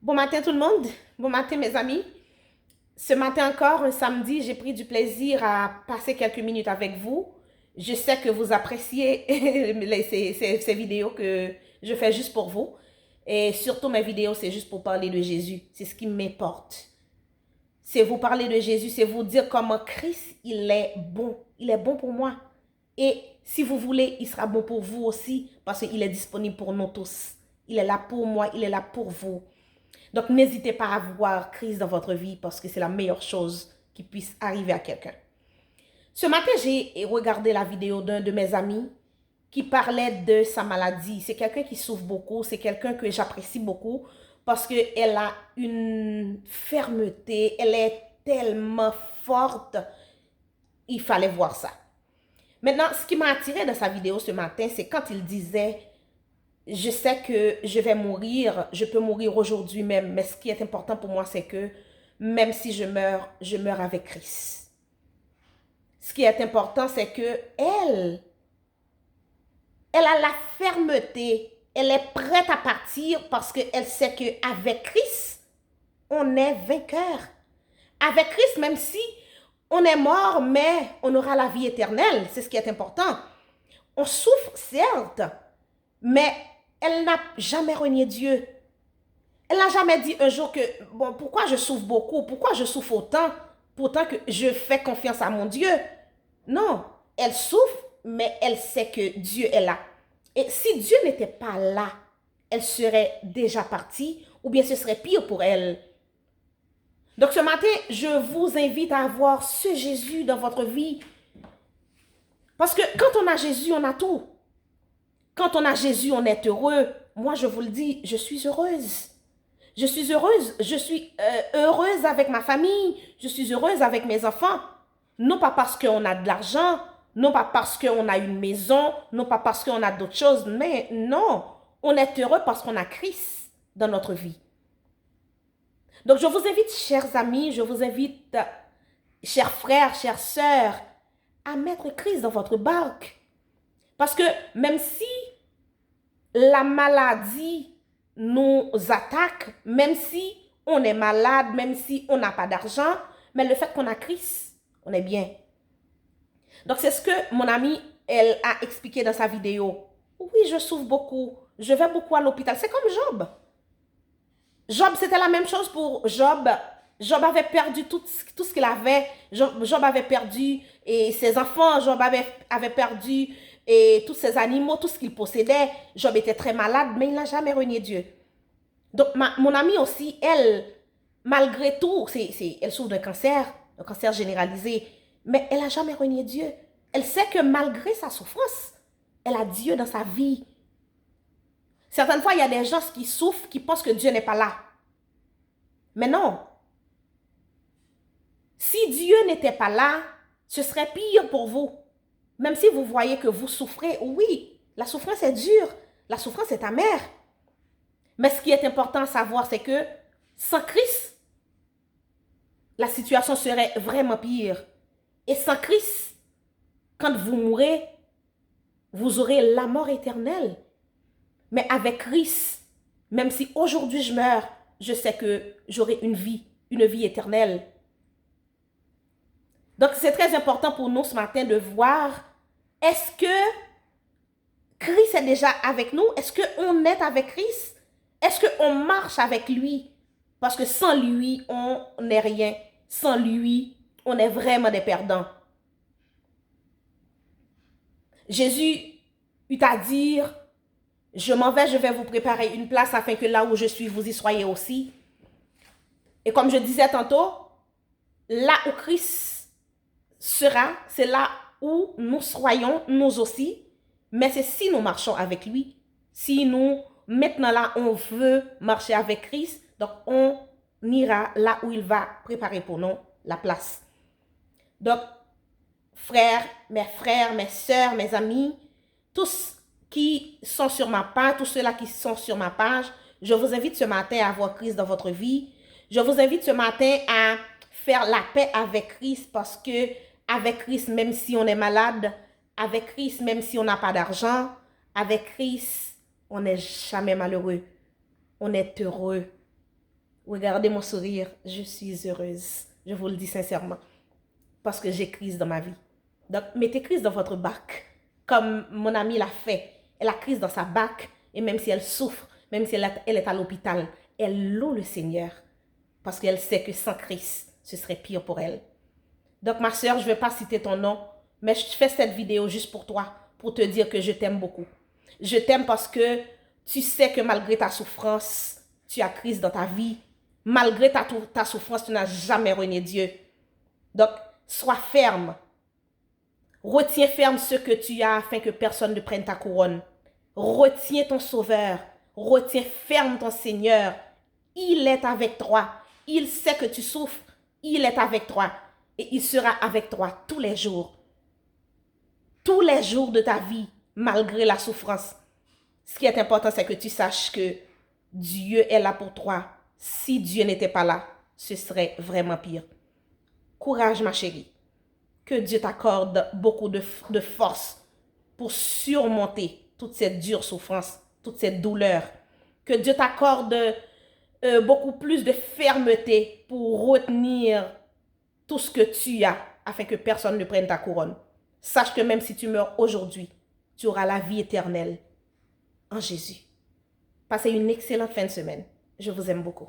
Bon matin tout le monde, bon matin mes amis. Ce matin encore, un samedi, j'ai pris du plaisir à passer quelques minutes avec vous. Je sais que vous appréciez ces vidéos que je fais juste pour vous. Et surtout mes vidéos, c'est juste pour parler de Jésus. C'est ce qui m'importe. C'est vous parler de Jésus, c'est vous dire comment Christ, il est bon. Il est bon pour moi. Et si vous voulez, il sera bon pour vous aussi parce qu'il est disponible pour nous tous. Il est là pour moi, il est là pour vous. Donc, n'hésitez pas à voir Christ dans votre vie parce que c'est la meilleure chose qui puisse arriver à quelqu'un. Ce matin, j'ai regardé la vidéo d'un de mes amis qui parlait de sa maladie. C'est quelqu'un qui souffre beaucoup, c'est quelqu'un que j'apprécie beaucoup parce qu'elle a une fermeté, elle est tellement forte. Il fallait voir ça. Maintenant, ce qui m'a attiré dans sa vidéo ce matin, c'est quand il disait je sais que je vais mourir, je peux mourir aujourd'hui même, mais ce qui est important pour moi, c'est que même si je meurs avec Christ. Ce qui est important, c'est que elle a la fermeté, elle est prête à partir parce qu'elle sait qu'avec Christ, on est vainqueur. Avec Christ, même si on est mort, mais on aura la vie éternelle, c'est ce qui est important. On souffre, certes, mais elle n'a jamais renié Dieu. Elle n'a jamais dit un jour que, bon, pourquoi je souffre beaucoup, pourquoi je souffre autant, pourtant que je fais confiance à mon Dieu. Non, elle souffre, mais elle sait que Dieu est là. Et si Dieu n'était pas là, elle serait déjà partie, ou bien ce serait pire pour elle. Donc ce matin, je vous invite à avoir ce Jésus dans votre vie. Parce que quand on a Jésus, on a tout. Quand on a Jésus, on est heureux. Moi, je vous le dis, je suis heureuse. Je suis heureuse. Je suis heureuse avec ma famille. Je suis heureuse avec mes enfants. Non pas parce qu'on a de l'argent, non pas parce qu'on a une maison, non pas parce qu'on a d'autres choses, mais non, on est heureux parce qu'on a Christ dans notre vie. Donc, je vous invite, chers amis, je vous invite, chers frères, chères sœurs, à mettre Christ dans votre barque. Parce que même si la maladie nous attaque, même si on est malade, même si on n'a pas d'argent, mais le fait qu'on a Christ, on est bien. Donc c'est ce que mon amie, elle a expliqué dans sa vidéo. Oui, je souffre beaucoup, je vais beaucoup à l'hôpital. C'est comme Job. Job, c'était la même chose pour Job. Job avait perdu tout ce qu'il avait. Job avait perdu ses enfants. Job avait perdu tous ses animaux, tout ce qu'il possédait. Job était très malade, mais il n'a jamais renié Dieu. Donc, mon amie aussi, elle, malgré tout, elle souffre d'un cancer généralisé, mais elle n'a jamais renié Dieu. Elle sait que malgré sa souffrance, elle a Dieu dans sa vie. Certaines fois, il y a des gens qui souffrent, qui pensent que Dieu n'est pas là. Mais non. Si Dieu n'était pas là, ce serait pire pour vous. Même si vous voyez que vous souffrez, oui, la souffrance est dure, la souffrance est amère. Mais ce qui est important à savoir, c'est que sans Christ, la situation serait vraiment pire. Et sans Christ, quand vous mourrez, vous aurez la mort éternelle. Mais avec Christ, même si aujourd'hui je meurs, je sais que j'aurai une vie éternelle. Donc c'est très important pour nous ce matin de voir, est-ce que Christ est déjà avec nous? Est-ce qu'on est avec Christ? Est-ce qu'on marche avec lui? Parce que sans lui, on n'est rien. Sans lui, on est vraiment des perdants. Jésus eut à dire, je m'en vais, je vais vous préparer une place afin que là où je suis, vous y soyez aussi. Et comme je disais tantôt, là où Christ sera, c'est là où nous soyons, nous aussi. Mais c'est si nous marchons avec lui, si nous, maintenant là, on veut marcher avec Christ, donc on ira là où il va préparer pour nous la place. Donc, frères, mes sœurs, mes amis, tous qui sont sur ma page, tous ceux-là qui sont sur ma page, je vous invite ce matin à avoir Christ dans votre vie. Je vous invite ce matin à faire la paix avec Christ parce que avec Christ, même si on est malade, avec Christ, même si on n'a pas d'argent, avec Christ, on n'est jamais malheureux. On est heureux. Regardez mon sourire, je suis heureuse. Je vous le dis sincèrement. Parce que j'ai Christ dans ma vie. Donc, mettez Christ dans votre bac. Comme mon amie l'a fait. Elle a Christ dans sa bac. Et même si elle souffre, même si elle est à l'hôpital, elle loue le Seigneur. Parce qu'elle sait que sans Christ, ce serait pire pour elle. Donc, ma soeur, je ne vais pas citer ton nom, mais je fais cette vidéo juste pour toi, pour te dire que je t'aime beaucoup. Je t'aime parce que tu sais que malgré ta souffrance, tu as Christ dans ta vie. Malgré ta souffrance, tu n'as jamais renié Dieu. Donc, sois ferme. Retiens ferme ce que tu as afin que personne ne prenne ta couronne. Retiens ton Sauveur. Retiens ferme ton Seigneur. Il est avec toi. Il sait que tu souffres. Il est avec toi. Et il sera avec toi tous les jours. Tous les jours de ta vie, malgré la souffrance. Ce qui est important, c'est que tu saches que Dieu est là pour toi. Si Dieu n'était pas là, ce serait vraiment pire. Courage, ma chérie. Que Dieu t'accorde beaucoup de force pour surmonter toute cette dure souffrance, toute cette douleur. Que Dieu t'accorde beaucoup plus de fermeté pour retenir tout ce que tu as afin que personne ne prenne ta couronne. Sache que même si tu meurs aujourd'hui, tu auras la vie éternelle en Jésus. Passez une excellente fin de semaine. Je vous aime beaucoup.